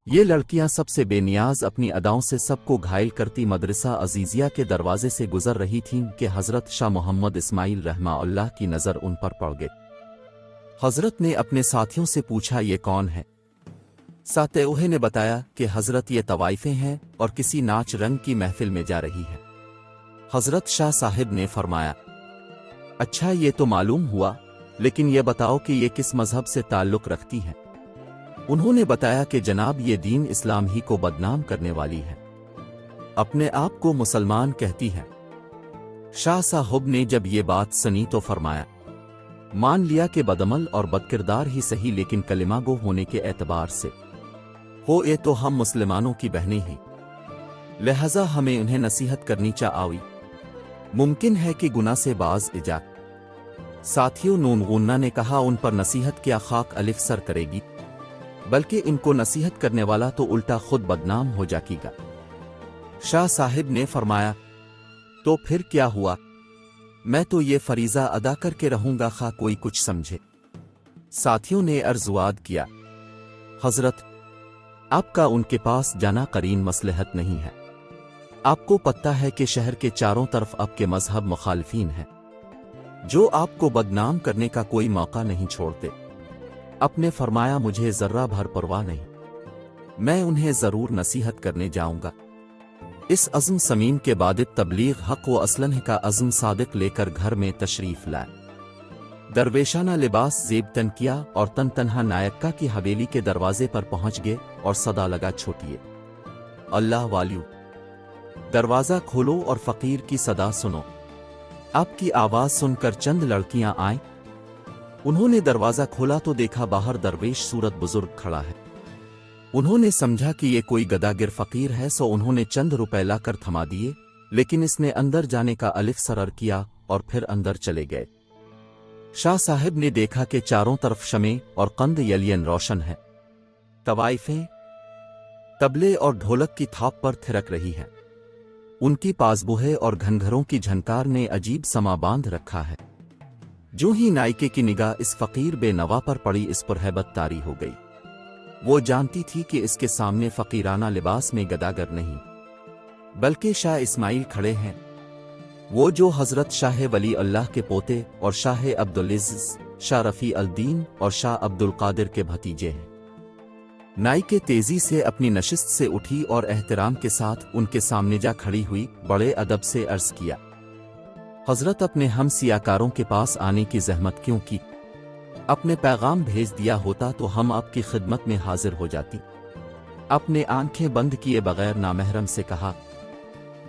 ये लड़कियां सबसे बेनियाज अपनी अदाओं से सबको घायल करती मदरसा अजीजिया के दरवाजे से गुजर रही थीं कि हज़रत शाह मोहम्मद इस्माइल रहमाउल्लाह की नज़र उन पर पड़ गई। हज़रत ने अपने साथियों से पूछा, ये कौन है? सातेऊहे ने बताया कि हज़रत ये तवाइफें हैं और किसी नाच रंग की महफिल में जा रही है। हज़रत शाह साहिब ने फरमाया, अच्छा ये तो मालूम हुआ, लेकिन ये बताओ कि ये किस मजहब से ताल्लुक़ रखती हैं? उन्होंने बताया कि जनाब ये दीन इस्लाम ही को बदनाम करने वाली है, अपने आप को मुसलमान कहती है। शाह साहब ने जब ये बात सुनी तो फरमाया, मान लिया कि बदअमल और बदकिरदार ही सही, लेकिन कलिमा गो होने के एतबार से हो ये तो हम मुसलमानों की बहनें ही, लिहाजा हमें उन्हें नसीहत करनी चाहिए। मुमकिन है कि गुनाह से बाज इजा। साथियों, नून गुन्ना ने कहा, उन पर नसीहत क्या खाक अलिफ सर करेगी, बल्कि इनको नसीहत करने वाला तो उल्टा खुद बदनाम हो जाएगा। शाह साहिब ने फरमाया, तो फिर क्या हुआ? मैं तो ये फरीज़ा अदा करके रहूंगा, खा कोई कुछ समझे। साथियों ने अर्ज़वाद किया, हज़रत आपका उनके पास जाना करीन मसलहत नहीं है। आपको पता है कि शहर के चारों तरफ आपके मजहब मुखालिफीन हैं, जो आपको बदनाम करने का कोई मौका नहीं छोड़ते। आपने फरमाया, मुझे जर्रा भर परवाह नहीं, मैं उन्हें जरूर नसीहत करने जाऊंगा। इस अज़्म समीम के बाद तबलीग हक व असलन का अज़्म सादिक लेकर घर में तशरीफ लाए। दरवेशाना लिबास जेब तन किया और तन तनहा नायक्का की हवेली के दरवाजे पर पहुंच गए और सदा लगा, छोटिए अल्लाह वालियो, दरवाज़ा खोलो और फ़कीर की सदा सुनो। आपकी आवाज़ सुनकर चंद लड़कियां आईं। उन्होंने दरवाज़ा खोला तो देखा बाहर दरवेश सूरत बुजुर्ग खड़ा है। उन्होंने समझा कि ये कोई गदागिर फ़कीर है, सो उन्होंने चंद रुपए लाकर थमा दिए, लेकिन इसने अंदर जाने का अलिफ सरर किया और फिर अंदर चले गए। शाह साहिब ने देखा कि चारों तरफ शमे और कंद यलियन रोशन है। तवाइफें तबले और ढोलक की थाप पर थिरक रही है। उनकी पासबुहे और घनघरों की झनकार ने अजीब समा बांध रखा है। जो ही नायके की निगाह इस फ़कीर बेनवा पर पड़ी, इस पर हैबत तारी हो गई। वो जानती थी कि इसके सामने फ़कीराना लिबास में गदागर नहीं, बल्कि शाह इस्माइल खड़े हैं, वो जो हज़रत शाह वली अल्लाह के पोते और शाह अब्दुल इज़्ज़, शाह रफ़ी अल-दीन और शाह अब्दुल क़ादिर के भतीजे हैं। नायके तेज़ी से अपनी नशिस्त से उठी और एहतराम के साथ उनके सामने जा खड़ी हुई। बड़े अदब से अर्ज़ किया, हज़रत अपने हम सियाकारों के पास आने की ज़हमत क्यों की? अपने पैगाम भेज दिया होता तो हम आपकी खिदमत में हाजिर हो जाती। अपने आंखें बंद किए बगैर नामहरम से कहा,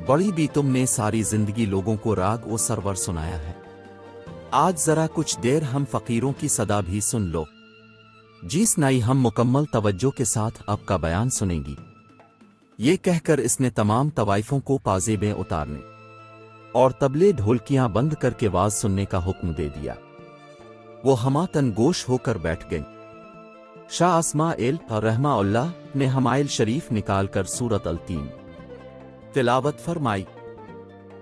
बड़ी भी तुमने सारी जिंदगी लोगों को राग व सरवर सुनाया है, आज जरा कुछ देर हम फ़कीरों की सदा भी सुन लो। जी सुनाई, हम मुकम्मल तवज्जो के साथ आपका बयान सुनेंगी। ये कहकर इसने तमाम तवाइफों को पाजे में उतारने और तबले ढोलकियां बंद करके वाज सुनने का हुक्म दे दिया। वो हमातन गोश होकर बैठ गई। शाह इस्माइल रहमाउल्लाह ने हमाइल शरीफ निकालकर सूरत अल-तीन तिलावत फरमाई।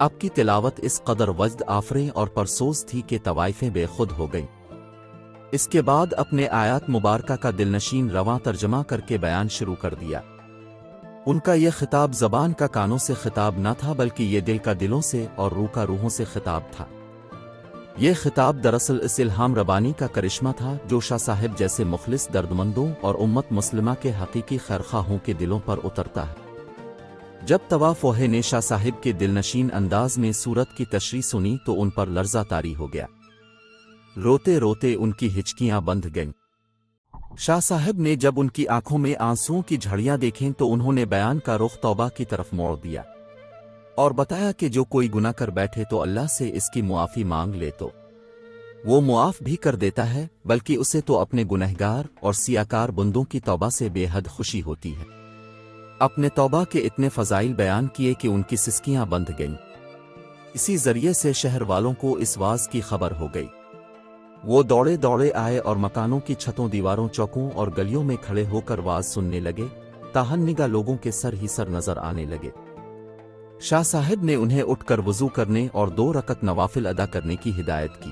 आपकी तिलावत इस कदर वज्द आफरे और परसोज थी कि तवाइफें बेखुद हो गईं। इसके बाद अपने आयात मुबारका का दिलनशीन रवां तर्जमा करके बयान शुरू कर दिया। उनका यह खिताब ज़बान का कानों से खिताब न था, बल्कि ये दिल का दिलों से और रूह का रूहों से खिताब था। ये खिताब दरअसल इस इल्हाम रबानी का करिश्मा था जो शाह साहिब जैसे मुखलिस दर्दमंदों और उम्मत मुस्लिमा के हकीकी खैरख्वाहों के दिलों पर उतरता है। जब तवाफ़ोहे ने शाह साहिब के दिलनशीन अंदाज में सूरत की तशरीह सुनी तो उन पर लर्ज़ा तारी हो गया। रोते रोते उनकी हिचकियां बंध गईं। शाह साहिब ने जब उनकी आंखों में आंसुओं की झड़ियां देखीं तो उन्होंने बयान का रुख तौबा की तरफ मोड़ दिया और बताया कि जो कोई गुनाह कर बैठे तो अल्लाह से इसकी मुआफ़ी मांग ले तो वो मुआफ़ भी कर देता है, बल्कि उसे तो अपने गुनहगार और सियाकार बंदों की तौबा से बेहद खुशी होती है। अपने तौबा के इतने फ़ज़ाइल बयान किए कि उनकी सिसकियां बंध गईं। इसी ज़रिए से शहर वालों को इस वाज़ की खबर हो गई। वो दौड़े दौड़े आए और मकानों की छतों, दीवारों, चौकों और गलियों में खड़े होकर वाज़ सुनने लगे। ताहन निगाह लोगों के सर ही सर नजर आने लगे। शाह साहिब ने उन्हें उठकर वज़ू करने और 2 रकत नवाफिल अदा करने की हिदायत की।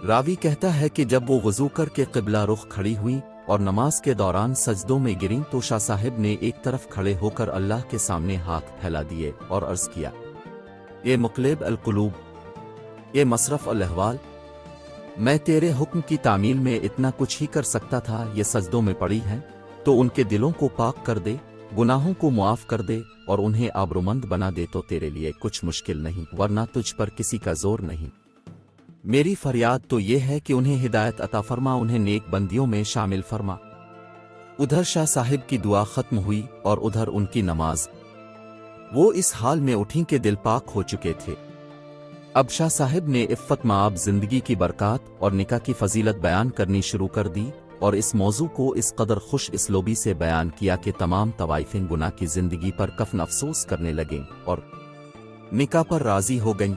रावी कहता है कि जब वो वज़ू करके क़िबला रुख खड़ी हुई اور نماز کے دوران سجدوں میں گریں تو شاہ صاحب نے ایک طرف کھڑے ہو کر اللہ کے سامنے ہاتھ پھیلا دیے اور عرض کیا، اے مقلب القلوب، اے مصرف الاحوال، میں تیرے حکم کی تعمیل میں اتنا کچھ ہی کر سکتا تھا، یہ سجدوں میں پڑی ہیں تو ان کے دلوں کو پاک کر دے، گناہوں کو معاف کر دے اور انہیں آبرومند بنا دے تو تیرے لیے کچھ مشکل نہیں، ورنہ تجھ پر کسی کا زور نہیں۔ میری فریاد تو یہ ہے کہ انہیں ہدایت عطا فرما، انہیں نیک بندیوں میں شامل فرما۔ ادھر شاہ صاحب کی دعا ختم ہوئی اور ادھر ان کی نماز۔ وہ اس حال میں اٹھیں کہ دل پاک ہو چکے تھے۔ اب شاہ صاحب نے عفت مآب زندگی کی برکات اور نکاح کی فضیلت بیان کرنی شروع کر دی اور اس موضوع کو اس قدر خوش اسلوبی سے بیان کیا کہ تمام طوائفیں گناہ کی زندگی پر کفن افسوس کرنے لگیں اور نکاح پر راضی ہو گئیں۔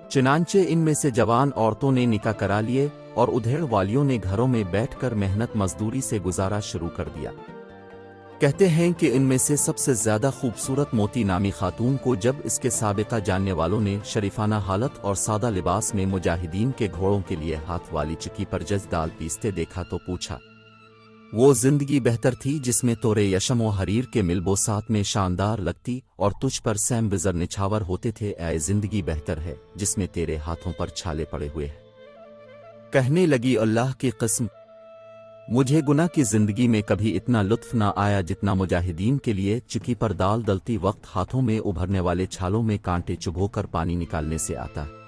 چنانچہ ان میں سے جوان عورتوں نے نکاح کرا لیے اور ادھیڑ والیوں نے گھروں میں بیٹھ کر محنت مزدوری سے گزارا شروع کر دیا۔ کہتے ہیں کہ ان میں سے سب سے زیادہ خوبصورت موتی نامی خاتون کو جب اس کے سابقہ جاننے والوں نے شریفانہ حالت اور سادہ لباس میں مجاہدین کے گھوڑوں کے لیے ہاتھ والی چکی پر جج دال پیستے دیکھا تو پوچھا، وہ زندگی بہتر تھی جس میں تورے یشم و حریر کے ملبوسات میں شاندار لگتی اور تجھ پر سیم بزر نچھاور ہوتے تھے، اے زندگی بہتر ہے جس میں تیرے ہاتھوں پر چھالے پڑے ہوئے ہیں۔ کہنے لگی، اللہ کی قسم، مجھے گناہ کی زندگی میں کبھی اتنا لطف نہ آیا جتنا مجاہدین کے لیے چکی پر دال ڈلتی وقت ہاتھوں میں ابھرنے والے چھالوں میں کانٹے چبھو کر پانی نکالنے سے آتا ہے۔